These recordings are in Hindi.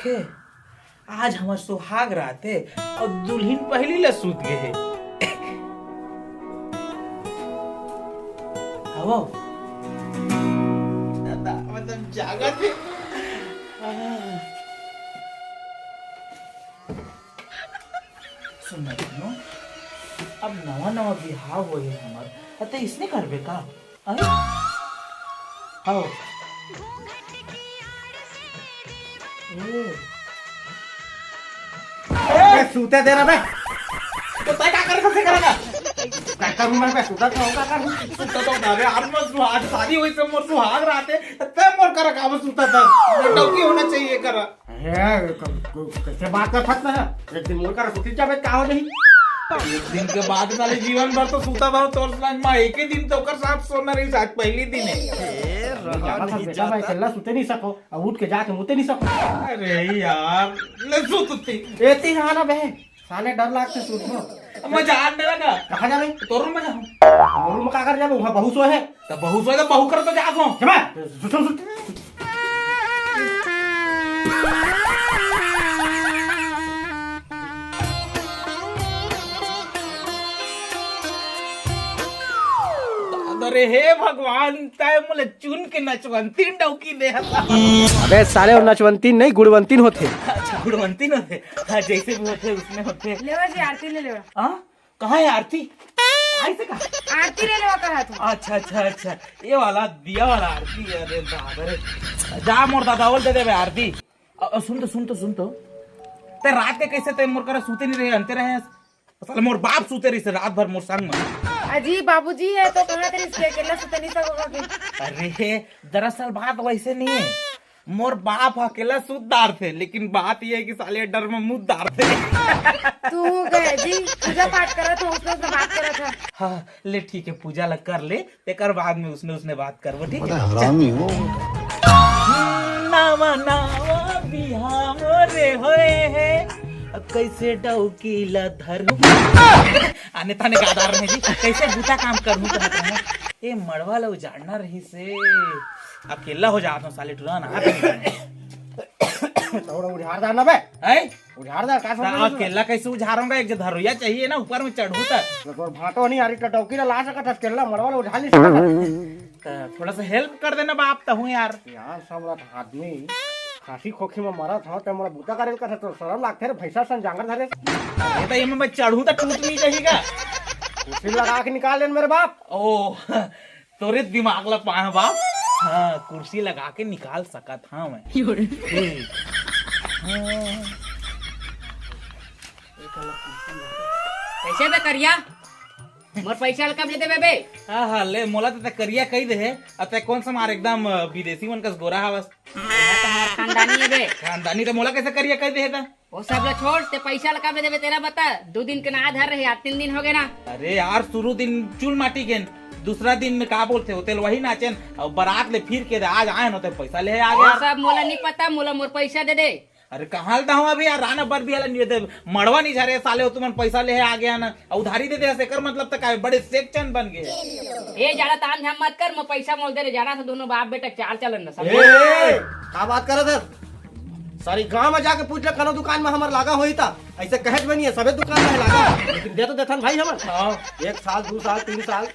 देखे आज हमार सुहाग राते और दुल्हन पहली ले सूत गए है। हवो दादा मतलब जागा थे। सुन नो अब नवा नवा बिहाव हो है हमार अते इसने करबे का अरे आओ सूते दे रहा बे तो तय क्या कर सकते करेगा क्या करूं मैं बे सूता तो होगा कर सूता तो ना रे आज मैं सुहाग शादी हुई से मोर सुहाग राते तय मोर कर का सूता था डौकी होना चाहिए कर कैसे बात कर सकता है एक दिन मोर कर सूती जाबे का हो नहीं एक दिन के बाद साले जीवन भर तो सूता भाव तोर मां एक ही दिन तो कर साथ सोना रही आज पहली दिन है बेटा मैं अकेला सूते नहीं सको अब उठ के जाके मुते नहीं सको अरे यार ले सूतती एती हां ना बे साले डर लागते सूत में मैं जान नहीं लगा कहां जाबे तोर रूम में जाऊं मोर में का कर जाबे वहां बहू सो है तो बहू कर तो जागो चल अरे हे भगवान तय मुले चुन के नचवंती डौकी दे अबे साले और नचवंती नहीं गुणवंतीन होते अच्छा गुणवंती न थे हाँ जैसे भी होते उसमें होते लेवा जी आरती ले लेवा। हाँ कहाँ है आरती ऐसे का आरती ले लेवा कहा तू। अच्छा अच्छा अच्छा ये वाला दिया वाला आरती अरे बाबरे जा मोर दादावल दे दे आरती सुन तो ते रात के कैसे ते मोर करे सूते नहीं रहे अंते रहे साले मोर बाप सूते रही से रात भर मोर संग में अजी बाबूजी है तो कहाँ तेरे इसके अकेला सुते नहीं सकोगा कि। अरे दरअसल बात वैसे नहीं है मोर बाप अकेला सूतदार थे लेकिन बात ये है कि साले डर में मुद्दार थे तू गए जी पूजा पाठ करा तो उसने बात करा था। हाँ ले ठीक है पूजा लग कर ले तेकर बाद में उसने बात कर वो ठीक है हरामी हो नावा नावा बिहा मोरे होए है कैसे डौकी ला धरू आने ताने गादार में जी कैसे बूता काम करूं कहता है ए मड़वा लो जानना रही से अकेला हो जाता हूं साले टुरान थोड़ा उधार दाना बे है उधार दा का समझ अकेला कैसे उझारूंगा एक धरोया चाहिए ना ऊपर में चढ़ू तक तोर भाटो नहीं आरी टटौकी ना ला सकत अकेला मरवा उठा नहीं सकत थोड़ा सा हेल्प कर देना बाप तो हूं यार सब आदमी खांसी खोखी में मरा था तो मोला बूता करेल का तो शरम लागथे रे भैसा सन जांगर धरे ये तो ये मैं चढ़ू तो टूट नहीं जाएगा कुर्सी लगा के निकाल लेन मेरे बाप ओ तोरे दिमाग ला पाए बाप हाँ कुर्सी लगा के निकाल सका था मैं कैसे बे करिया मोर पैसा कब लेते बे बे। हाँ हाँ ले मोला तो करिया कही दे अते कौन सा मार एकदम विदेशी मन का गोरा हवस खानदानी है बे खानदानी तो मोला कैसे करिया कही दे था वो सब ला छोड़ ते पैसा कब लेते बे तेरा बता 2 दिन के ना धर रहे आज 3 दिन हो गए ना। अरे यार शुरू दिन चूल माटी के दूसरा दिन में का बोलते होते वही नाचन और बारात ले फिर के आज आए न पैसा ले आ गया सब मोला नहीं पता मोला मोर पैसा दे दे। अरे कहाँ हूँ अभी यार राना बर भी मड़वा नहीं जा रहे साले हो तुम पैसा ले आ गया ना उधारी दे दे कर मतलब तक बड़े सेक्शन बन गए ए ज्यादा ताम झाम मत कर मैं पैसा मोल दे रे जाना था दोनों बाप बेटा चाल चलन ना सब का बात कर रहे सारी गांव में जाके पूछ ले कनो दुकान में हमार लागा होई था ऐसे कहत बनी है सबे दुकान में लागा लेकिन दे तो देथन भाई हमर 1 साल 2 साल 3 साल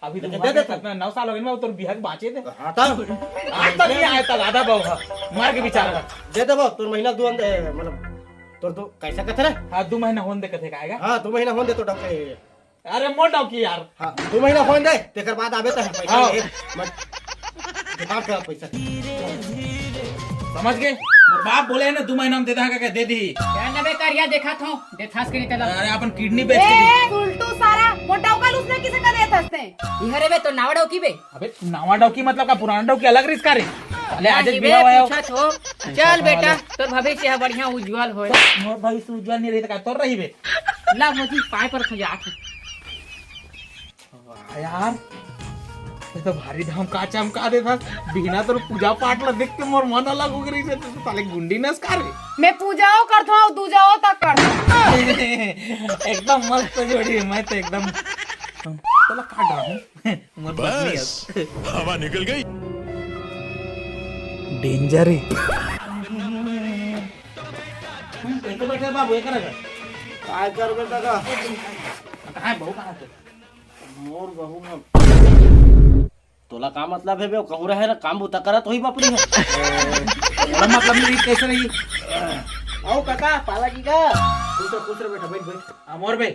अभी तो दे दे 9 साल हो गए मैं तो बिहार बाचे थे हां तब आज तक नहीं आया था आधा बहु मार के बेचारा दे देबो तोर महीना दो मतलब तोर तो कैसा कथे रे हां 2 महीना होन दे कथे काएगा हां 2 महीना होन दे तो डॉक्टर अरे मोटा की यार हां 2 महीना होन दे तेकर बाद आबे त पैसा मत दिमाग का पैसा समझ गए बाप बोले ना 2 महीना में दे देगा क्या दे दी क्या नबे करिया देखा था देथास के नहीं तला अरे अपन किडनी बेच के उल्टू सारा मोटा उकल उसने किसे का देता हस्ते इहरे बे तो नावड़ो की बे अबे नावा डौकी मतलब का पुराना डौकी अलग रिस्क रे अरे आज बे बिया हुआ पूछत हो चल बेटा तोर भविष्य है बढ़िया उज्जवल होए मोर भाई से उज्जवल नहीं रही तो का तोर रही बे ला मोती पाए पर खजा यार ये तो भारी धाम का चमका दे था बिना तो पूजा पाठ ला देख के मोर मन अलग हो गई से तो साले गुंडी नस का रे मैं पूजाओ करता हूं तू जाओ तक कर एकदम मस्त जोड़ी मैं तो एकदम चलो काट रहा हूं मोर बस हवा निकल गई डेंजर है कैसे बैठे बाबू ये करेगा काय करबे दादा कहाँ बहू कहाँ से मोर बहू हम तोला का मतलब है बे कहूँ रहे ना काम बुता करत होई बापरी है बड़ा मतलब नहीं कैसे रही आओ काका पालाजी का खुश रह बेटा बैठ बैठ अमोर बे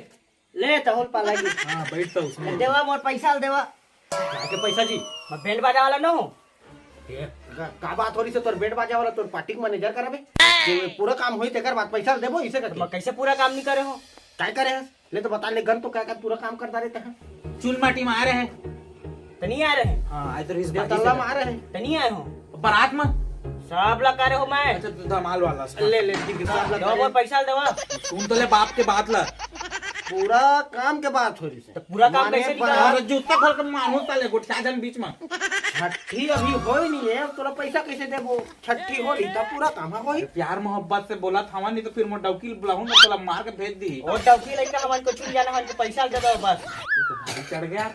ले तहुल पालाजी हाँ बैठ तो उसमें देवा मोर पैसा देवा के पैसा जी मैं बैंड बाजा वाला न हूँ का बात हो रही से तोर बैंड बाजा वाला तोर पार्टी के मैनेजर कराबे पूरा काम होई तेकर बाद पैसा देबो इसे कर कैसे पूरा काम नहीं करे हो काय करे है ले तो बता ले गन तो क्या पूरा काम करता रहता है चुल माटी में आ रहे हैं तो नहीं आ रहे हाँ आज तो इस तल्ला में आ रहे हैं तो नहीं आए हो बारात में सब लगा रहे हो मैं अच्छा तू धमाल वाला ले ले ठीक है सब लगा दो पैसा देवा सुन तो ले बाप के बात ला पूरा काम के बात हो रही से तो पूरा काम कैसे निकाला और जूता खोल कर मानू ताले गुठा जन बीच में छठी अभी हो ही नहीं है तोरा पैसा कैसे देबो छठी हो रही तब पूरा काम होई प्यार मोहब्बत से बोला था नहीं तो फिर मैं डौकी बुलाऊं ना तो मार के भेज दी और डौकी लड़का हमारे को छूट जाना हमको पैसा दे दो बस तो भारी चढ़ गया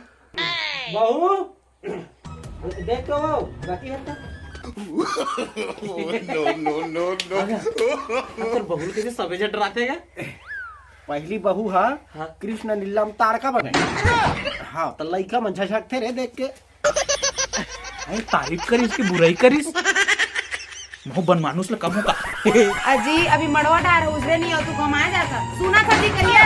बहू देख तो बाकी है तो बहू के सवेजे डराते क्या पहली बहू हा कृष्ण नीलम तारका बने हाँ तो लड़का मन झझकते रे देख के अरे तारीफ करिस की बुराई करिस मोह बन मानुस ले कम होगा अजी अभी मड़वा डार उसरे नहीं हो तू कमाया जाता सुना था जी करिया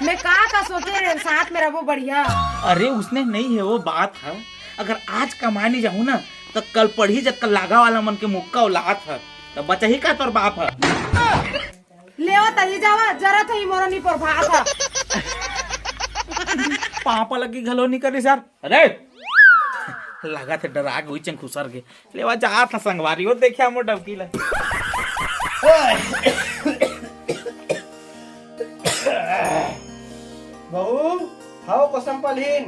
मैं का सोचे रे साथ में रहो बढ़िया अरे उसने नहीं है वो बात है अगर आज कमाने जाऊं ना तो कल पढ़ी जब कल लागा वाला मन के मुक्का औलाद है तो बचा ही का तोर बाप है ले तही जावा जरा थी मोरो नहीं पर भाता पापा लगी घलो नहीं करी सर अरे लगा थे डरा गई चंग खुसर के लेवा जा था संगवारी हो देखिया मो डबकी ला बहू हाओ कसम पलहीन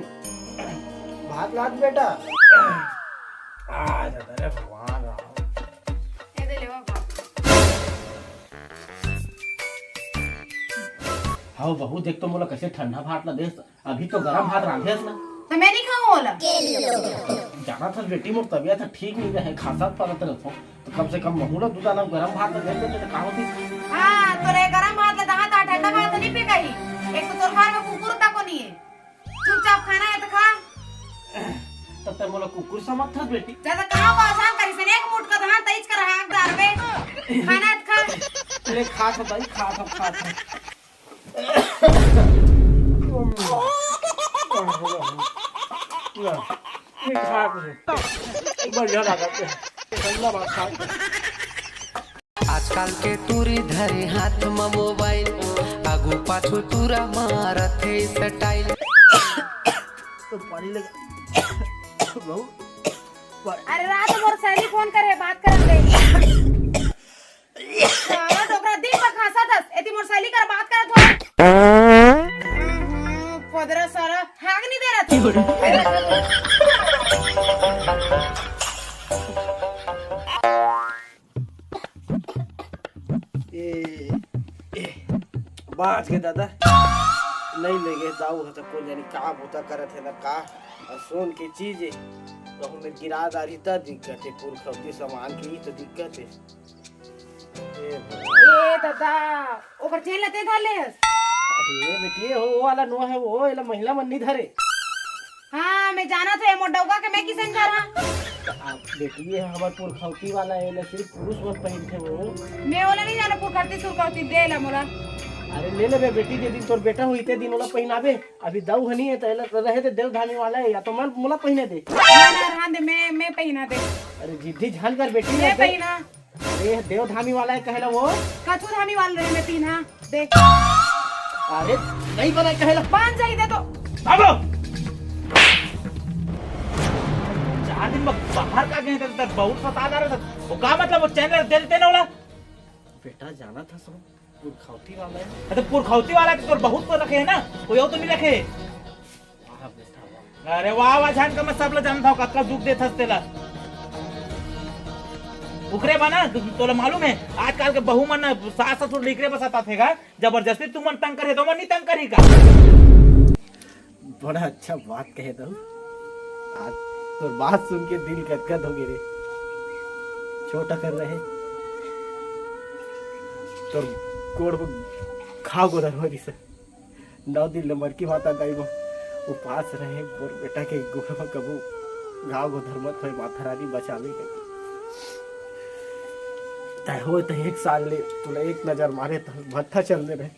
भात लाद बेटा अरे भगवान ए दे लेवा हाओ बहू देख तो मोला कैसे ठंडा भात ला दे अभी तो गरम भात रांधेस ना तो मैं नहीं खाऊं वाला जाना था बेटी मोर तबियत ठीक नहीं रहे खासा पड़त रहो तो कम से कम महूला दूधा ना गरम भात दे देते तो का होती हां तो रे गरम भात ले दहा ता ठंडा भात नहीं पे गई एक तो तोर घर में कुकुर ता को नहीं है चुपचाप खाना है तो खा तब तक मोला कुकुर समझ था बेटी ज्यादा कहां को आसान करी से एक मुठ का धान तेज कर हाक दार बे खाना है तो खा ले खा था भाई खा था बढ़िया लगा आजकल के तुरी धरे हाथ में मोबाइल आगू पाछू तुरा मारत है स्टाइल तो पानी लगा बहू अरे रात मोर सहेली फोन करे बात कर दे सारा टोकरा दिन पर खासा दस एती मोर सहेली कर बात करत हो पदरा सारा हाग नहीं दे रहा बाज के दादा नहीं लगे जाऊ है तो कोई जानी का होता करत है ना का सोन की चीज है तो हमें गिरा दारी त दिक्कत है पूर खवती सामान की तो दिक्कत है ए दादा ओकर चेन लते धाले हस अरे बेटी वो वाला नो है वो एला महिला मन नहीं धरे हां मैं जाना था मोर डौगा के मैं किसन जा रहा आप बेटी ये हमार पूर खवती वाला है एला सिर्फ पुरुष बस पहनते वो मैं ओला नहीं जाना पुर करती सुर करती दे ला मोला अरे ले ले बेटी जे दिन तोर बेटा हुई ते दिन ओला पहनाबे अभी दाऊ हनी है तो एला रहे ते देव धानी वाला है या तो मन मोला पहने दे ना रहन दे मैं पहना दे अरे जिद्दी झान कर बेटी मैं पहना अरे देव धामी वाला है कहला वो कछु धामी वाल रहे मैं तीन हां देख अरे नहीं पता कहला बांध जाई दे तो भागो 4 दिन बाहर का गए थे बहुत सता जा रहा था वो का मतलब वो चैनल देते ना वाला बेटा जाना था सब पुरखौती वाला है अरे पुरखौती वाला तो बहुत तो रखे है ना कोई और तो नहीं रखे वाह बेटा वाह अरे वाह वाह जान का मैं सब ला जानता हूँ कक्का दुख दे थसते ला उकरे बना तोला मालूम है आजकल के बहू मन सास ससुर लिखरे बसाता थे का जबरदस्ती तुम मन तंग करे तो मन नहीं तंग करी का बड़ा अच्छा बात कहे दो आज तो बात सुन के दिल गदगद हो गए रे छोटा कर रहे तोर गोड़ खा गोदर हो से 9 दिन ले मरकी माता दाई वो उपास रहे मोर बेटा के गोड़ में कबू घाव गोधर मत होए माता रानी बचावे के तय हो तो 1 साल ले तूने एक नजर मारे तो भट्ठा चलने रहे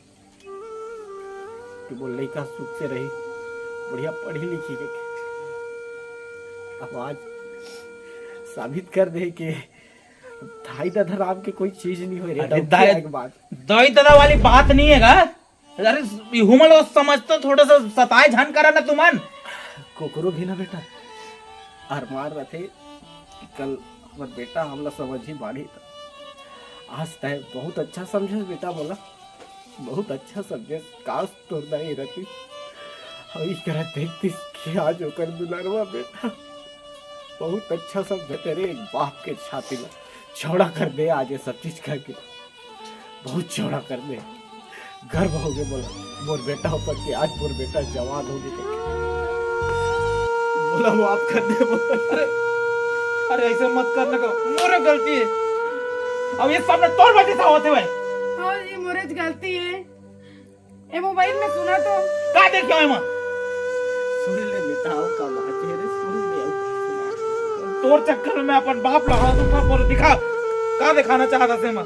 कि वो लड़का सुख से रही बढ़िया पढ़ी लिखी के अब आज साबित कर दे कि दाई दादा राम के कोई चीज नहीं हो अरे रही एक बात दाई दादा वाली बात नहीं है गा। अरे हुमल समझतो थोड़ा सा सताए झन करा ना तुमन कोकरो भी ना बेटा और मार रहे थे कल हमार बेटा हमला समझ ही बाड़ी था आज तय बहुत अच्छा समझे बेटा बोला बहुत अच्छा समझे काश तोड़ नहीं रहती अभी करा देखती कि आज होकर दुलारवा बेटा बहुत अच्छा समझे तेरे एक बाप के छाती में चौड़ा कर दे आज ये सब चीज करके बहुत चौड़ा कर दे गर्व हो गया बोला मोर बेटा ऊपर के आज मोर बेटा जवान हो गया बोला माफ कर दे बोला अरे ऐसे मत करने का मोरे गलती है अब ये सब तोड़ वजह से होते हुए हाँ ये मोरे गलती है ए मोबाइल में सुना तो का देखियो एमा सुन ले बेटा आओ का बात है रे सुन ले तोर चक्कर में अपन बाप लगा दूंगा पर दिखा का दिखाना चाहता से मैं